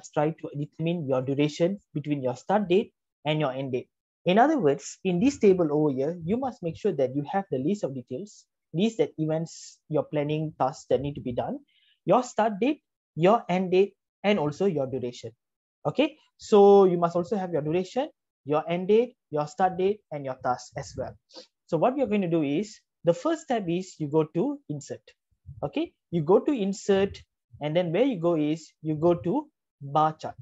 try to determine your duration between your start date and your end date. In other words, in this table over here, you must make sure that you have the list of details, list that events, your planning tasks that need to be done, your start date, your end date, and also your duration. Okay, so you must also have your duration, your end date, your start date, and your task as well. So what we are going to do is, the first step is you go to insert. Okay, you go to insert, and then where you go is you go to bar chart.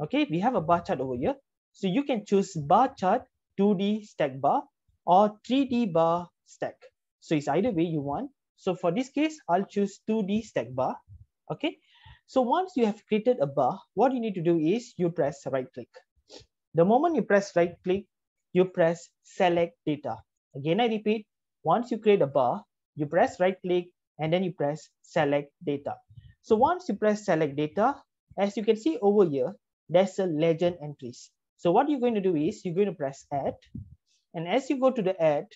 Okay, we have a bar chart over here. So you can choose bar chart 2D stack bar or 3D bar stack. So it's either way you want. So for this case, I'll choose 2D stack bar. Okay, so once you have created a bar, what you need to do is you press right click. The moment you press right click, you press select data. Again, I repeat, once you create a bar, you press right click and then you press select data. So once you press select data, as you can see over here, there's a legend entries. So what you're going to do is you're going to press add, and as you go to the add,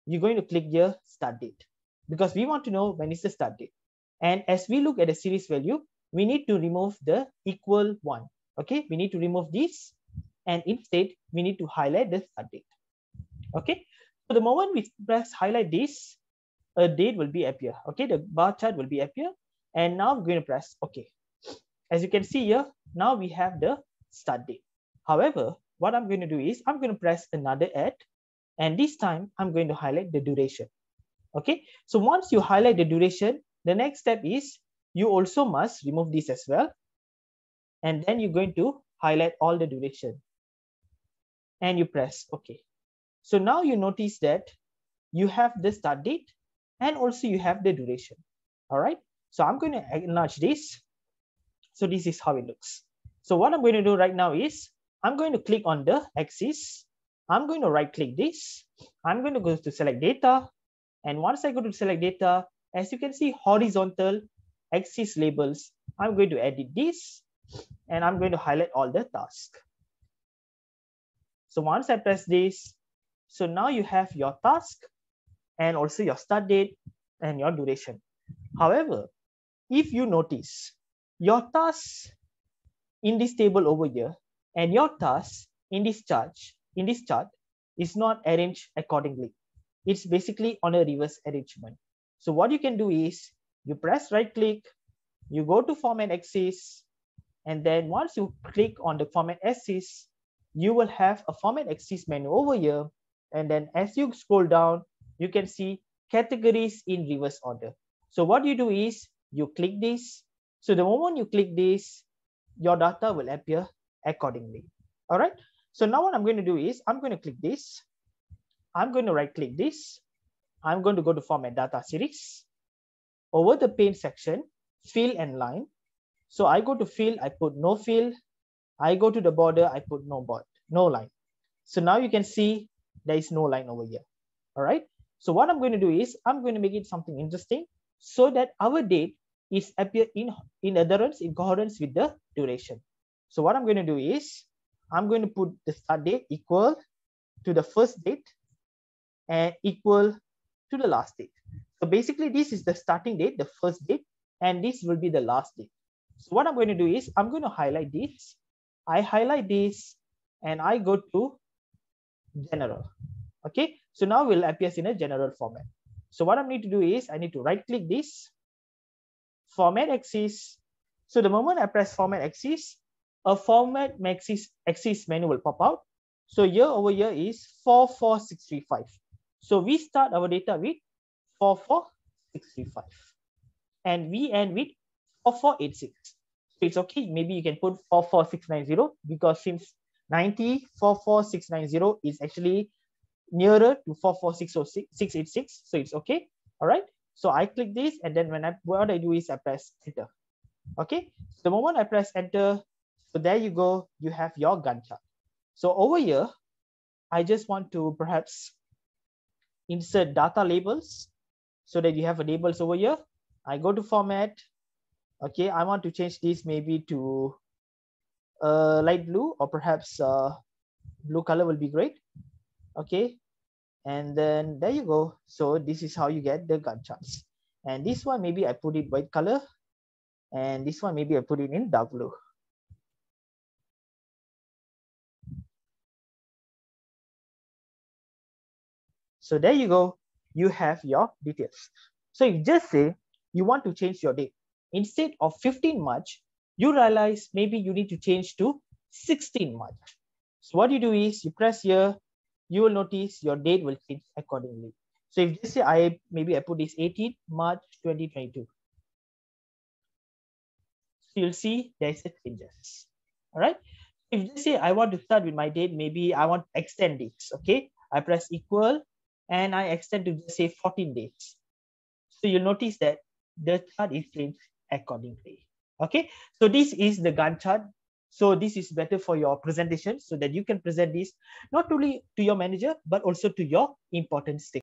you're going to click here start date, because we want to know when is the start date. And as we look at the series value, we need to remove the equal one. Okay, we need to remove this, and instead we need to highlight the start date. Okay, so the moment we press highlight this, a date will be appear. Okay, the bar chart will be appear, and now I'm going to press OK. As you can see here, now we have the start date. However, what I'm going to do is I'm going to press another add, and this time I'm going to highlight the duration. Okay, so once you highlight the duration, the next step is you also must remove this as well, and then you're going to highlight all the duration and you press OK. So now you notice that you have the start date and also you have the duration. All right, so I'm going to enlarge this. So this is how it looks. So what I'm going to do right now is I'm going to click on the axis. I'm going to right click this. I'm going to go to select data. And once I go to select data, as you can see, horizontal axis labels, I'm going to edit this and I'm going to highlight all the tasks. So once I press this, so now you have your task and also your start date and your duration. However, if you notice, your tasks in this table over here and your tasks in this chart is not arranged accordingly. It's basically on a reverse arrangement. So what you can do is you press right click, you go to format axis, and then once you click on the format axis, you will have a format axis menu over here. And then as you scroll down, you can see categories in reverse order. So what you do is you click this. So the moment you click this, your data will appear accordingly. All right. So now what I'm going to do is I'm going to click this. I'm going to right click this. I'm going to go to format data series. Over the pane section, fill and line. So I go to fill, I put no fill. I go to the border, I put no line. So now you can see there is no line over here. All right. So what I'm going to do is I'm going to make it something interesting so that our date is appear in adherence, in coherence with the duration. So what I'm going to do is I'm going to put the start date equal to the first date and equal to the last date. So basically this is the starting date, the first date, and this will be the last date. So what I'm going to do is I'm going to highlight this. I highlight this and I go to general. Okay, so now it will appear in a general format. So what I need to do is I need to right click this, format axis. So the moment I press format axis, a format axis menu will pop out. So here over here is 44635. So we start our data with 44635 and we end with 4486. So it's okay. Maybe you can put 44690 because since 44690 is actually nearer to 4460686, so it's okay. All right. So I click this, and then what I do is I press enter. Okay. So the moment I press enter, so there you go. You have your Gantt chart. So over here, I just want to perhaps insert data labels so that you have a labels over here. I go to format. Okay, I want to change this maybe to light blue, or perhaps blue color will be great. Okay, and then there you go. So this is how you get the Gantt charts. And this one maybe I put it white color, and this one maybe I put it in dark blue. So there you go. You have your details. So you just say you want to change your date. Instead of 15 March, you realize maybe you need to change to 16 March. So what you do is you press here, you will notice your date will change accordingly. So if just say I put this 18 March 2022. So you'll see there's a changes. All right. If you say I want to start with my date, maybe I want to extend this. Okay. I press equal and I extend to just say 14 days. So you'll notice that the chart is changed accordingly. Okay. So this is the Gantt chart. So this is better for your presentation so that you can present this not only to your manager, but also to your important stakeholders.